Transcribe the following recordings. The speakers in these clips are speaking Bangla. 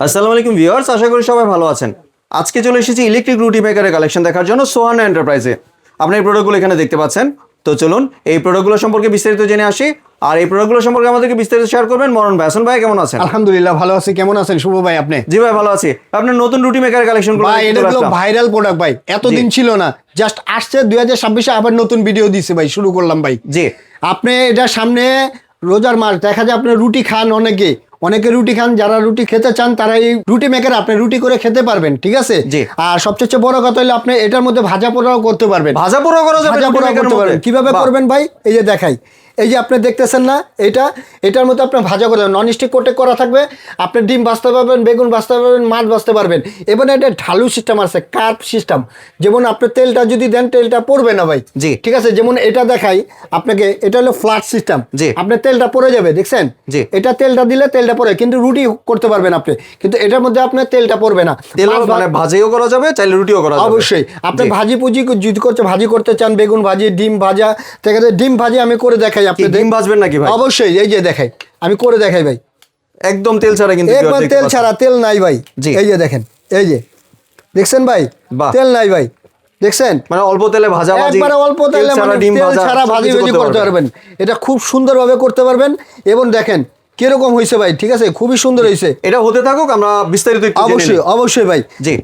আসসালামু আলাইকুম ভিউয়ার্স, আশা করি সবাই ভালো আছেন। আজকে চলে এসেছি ইলেকট্রিক রুটি মেকারের কালেকশন দেখার জন্য সোহানা এন্টারপ্রাইজে। আপনি এই প্রোডাক্টগুলো এখানে দেখতে পাচ্ছেন। তো চলুন এই প্রোডাক্টগুলো সম্পর্কে বিস্তারিত জেনে আসি। আর এই প্রোডাক্টগুলো সম্পর্কে আমাদেরকে বিস্তারিত শেয়ার করবেন মরণ ভাই। হাসান ভাই কেমন আছেন? আলহামদুলিল্লাহ ভালো আছি। কেমন আছেন শুভ ভাই আপনি? জি ভাই ভালো আছি। আপনার নতুন রুটি মেকারের কালেকশনগুলো ভাই এটা হলো ভাইরাল প্রোডাক্ট ভাই, এতদিন ছিল না, জাস্ট আসছে 2026-এ আবার নতুন ভিডিও দিছে ভাই, শুরু করলাম ভাই। জি আপনি এটা সামনে রোজার মাস, দেখা যায় আপনি রুটি খান, অনেকে রুটি খান, যারা রুটি খেতে চান তারা এই রুটি মেকার আপনি রুটি করে খেতে পারবেন, ঠিক আছে? জি। আর সবচেয়ে বড় কথা হলো আপনি এটার মধ্যে ভাজা পোড়াও করতে পারবেন। ভাজা পোড়া করা যাবে? ভাজা পোড়া করতে পারবেন। কিভাবে করবেন ভাই, এই যে দেখাই। এই যে আপনি দেখতেছেন না, এটার মধ্যে আপনি ভাজা করে নন স্টিক কোটে করা থাকবে। আপনি ডিম ভাজতে পারবেন, বেগুন ভাজতে পারবেন, মাছ ভাজতে পারবেন। এবং এটা ঢালু সিস্টেম আছে, কার্ভ সিস্টেম। যেমন আপনি তেলটা যদি দেন তেলটা পড়বে না ভাই, জি ঠিক আছে? যেমন এটা দেখাই আপনাকে, এটা হলো ফ্ল্যাট সিস্টেম। জি। আপনার তেলটা পড়ে যাবে, দেখছেন? জি। এটা তেলটা দিলে তেলটা পড়ে, কিন্তু রুটি করতে পারবেন আপনি, কিন্তু এটার মধ্যে আপনার তেলটা পড়বে না। তেল মানে ভাজিও করা যাবে, চাইলে রুটিও করা যাবে। অবশ্যই আপনি ভাজি পুজি যদি ভাজি করতে চান, বেগুন ভাজি, ডিম ভাজা, ঠিক আছে? ডিম ভাজি আমি করে দেখাই। আপনি ডিম ভাজবেন নাকি ভাই? অবশ্যই, এই যে দেখাই, আমি করে দেখাই ভাই, একদম তেল ছাড়া। কিন্তু একবার তেল ছাড়া, তেল নাই ভাই। এই যে দেখেন, এই যে দেখছেন ভাই, তেল নাই ভাই, দেখছেন? মানে অল্প তেলে ভাজা ভাজি, একবারে অল্প তেলে, মানে তেল ছাড়া ভাজি ভাজি করতে পারবেন। এটা খুব সুন্দরভাবে করতে পারবেন। এবং দেখেন কিরকম হয়েছে ভাই, ঠিক আছে? খুবই সুন্দর হয়েছে। এটা হতে থাকুক, আমরা বিস্তারিত একটু জেনে অবশ্যই নিই। অবশ্যই ভাই। জি।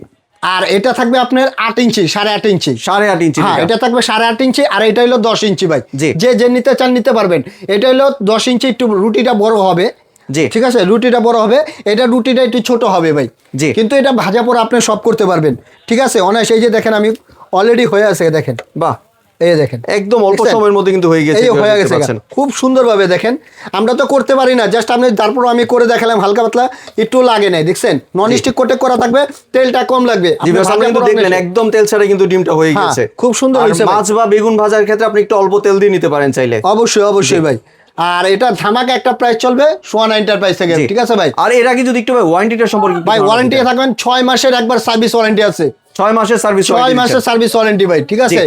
আর এটা থাকবে আপনার 8 ইঞ্চি, 8.5 ইঞ্চি। 8.5 ইঞ্চি। হ্যাঁ, এটা থাকবে 8.5 ইঞ্চি। আর এটা হলো 10 ইঞ্চি ভাই। জি। যে নিতে চান নিতে পারবেন। এটা হলো 10 ইঞ্চি, একটু রুটিটা বড় হবে। জি। ঠিক আছে, রুটিটা বড় হবে, এটা রুটিটা একটু ছোট হবে ভাই। জি। কিন্তু এটা ভাজা পর আপনি সব করতে পারবেন, ঠিক আছে? অনায়াসে। এই যে দেখেন, আমি অলরেডি হয়ে আছে, দেখেন। বাহ, এই দেখেন, একদম অল্প সময়ের মধ্যে কিন্তু হয়ে গেছে। এই হয়ে গেছে খুব সুন্দরভাবে। দেখেন, আমরা তো করতে পারি না, জাস্ট আপনি, তারপর আমি করে দেখালাম, হালকা পাতলা, একটু লাগে নাই, দেখছেন? নন স্টিক কোটে করা থাকবে, তেলটা কম লাগবে। দেখলেন একদম তেল ছাড়া কিন্তু ডিমটা হয়ে গেছে। খুব সুন্দর হয়েছে। মাছ বা বেগুন ভাজার ক্ষেত্রে আপনি একটু অল্প তেল দিয়ে নিতে পারেন চাইলে। অবশ্যই অবশ্যই ভাই। আর এটা ধামাকা একটা প্রাইস চলবে সোহানা এন্টারপ্রাইজ থেকে, ঠিক আছে ভাই? আর এর আগে যদি একটু ওয়ারেন্টিটা সম্পর্কে ভাই, ওয়ারেন্টি থাকবেন 6 মাসের একবার সার্ভিস ওয়ারেন্টি আছে। 6 মাসের সার্ভিস 6 মাসের সার্ভিস ওয়ারেন্টি ভাই, ঠিক আছে?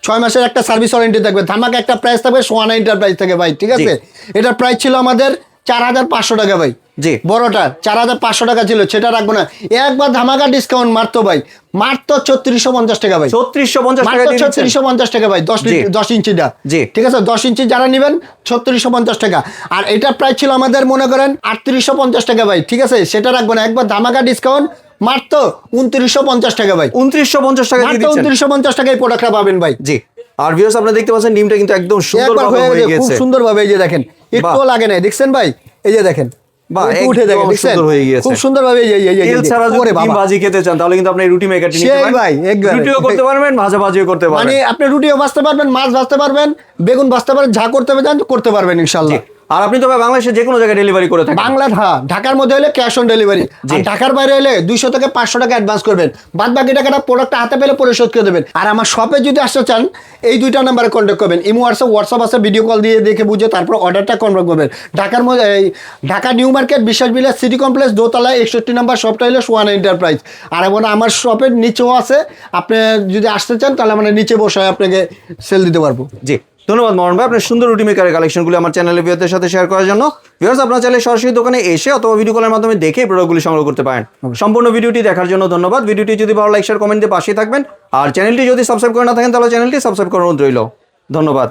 6 মাসের একটা সার্ভিস ওয়ারেন্টি থাকবে। ধামাকা একটা প্রাইস থাকবে সোহানা এন্টারপ্রাইজ থেকে ভাই, ঠিক আছে? এটার প্রাইস ছিল আমাদের 4500 টাকা ভাই। জি। বড়টা 4500 টাকা ছিল, সেটা রাখবো না। একবার ধামাকা ডিসকাউন্ট মারতো ভাই, মারতো 3650 টাকা ভাই। 3650 টাকা, 3650 টাকা ভাই, 10 ইঞ্চিটা। জি। ঠিক আছে, 10 ইঞ্চি যারা নেবেন 3650 টাকা। আর এটা প্রাইস ছিল আমাদের মনে করেন 3850 টাকা ভাই, ঠিক আছে? সেটা রাখবো না, একবার ধামাকা ডিসকাউন্ট মারতো 2950 টাকা ভাই। 2950 টাকা দিয়ে দিচ্ছেন। 2950 টাকায় প্রোডাক্টটা পাবেন ভাই। জি। আর ভিউয়ার্স, আপনারা দেখতে পাচ্ছেন ডিমটা কিন্তু একদম সুন্দরভাবে হয়ে গেছে, খুব সুন্দরভাবে। এই যে দেখেন, একটু লাগে নাই, দেখছেন ভাই? এই যে দেখেন, উঠে দেখেন, দেখছেন? খুব সুন্দরভাবে। তেল ছাড়া যদি ডিম ভাজি খেতে চান তাহলে কিন্তু আপনি রুটি মেকারটি নিতে পারেন ভাই। রুটিও করতে পারবেন, ভাজা ভাজিও করতে পারবেন। মানে আপনি রুটিও ভাজতে পারবেন, মাছ ভাজতে পারবেন, বেগুন ভাজতে পারবেন, যা করতে পারবেন করতে পারবেন ইনশাআল্লাহ। আর আপনি তো বাংলাদেশের যে কোনো জায়গায় ডেলিভারি করে থাকেন। ঢাকার মধ্যে হলে ক্যাশ অন ডেলিভারি, আর ঢাকার বাইরে হলে 200 থেকে 500 টাকা অ্যাডভান্স করবেন, বাদ বাকি টাকাটা প্রোডাক্টটা হাতে পেলে পরিশোধ করে দেবেন। আর আমার শপে যদি আসতে চান, এই 2টা নাম্বারে কন্ট্যাক্ট করবেন। ইমো হোয়াটসঅ্যাপ আছে, ভিডিও কল দিয়ে দেখে বুঝে তারপর অর্ডারটা কনফার্ম করবেন। ঢাকার মধ্যে ঢাকা নিউ মার্কেট, বিশ্বাস বিলাস সিটি কমপ্লেক্স, দোতলায় 61 নম্বর শপটা হলো সোহানা এন্টারপ্রাইজ। আর এবং আমার শপের নিচেও আছে, আপনি যদি আসতে চান তাহলে মানে নিচে বসে আপনাকে সেল দিতে পারবো। জি, ধন্যবাদ মরণ ভাই, আপনার সুন্দর রুটি মেকারের কালেকশনগুলো আমার চ্যানেলের ভিউয়ারদের সাথে শেয়ার করার জন্য। ভিউয়ার্স, আপনারা চাইলে সরাসরি দোকানে এসে অথবা ভিডিও কলের মাধ্যমে দেখে প্রোডাক্টগুলি সংগ্রহ করতে পারেন। সম্পূর্ণ ভিডিওটি দেখার জন্য ধন্যবাদ। ভিডিওটি যদি ভালো লাইক শেয়ার কমেন্ট দিয়ে পাশে থাকবেন। আর চ্যানেলটি যদি সাবস্ক্রাইব করে না থাকেন তাহলে চ্যানেলটি সাবস্ক্রাইব করার অনুরোধ রইল। ধন্যবাদ।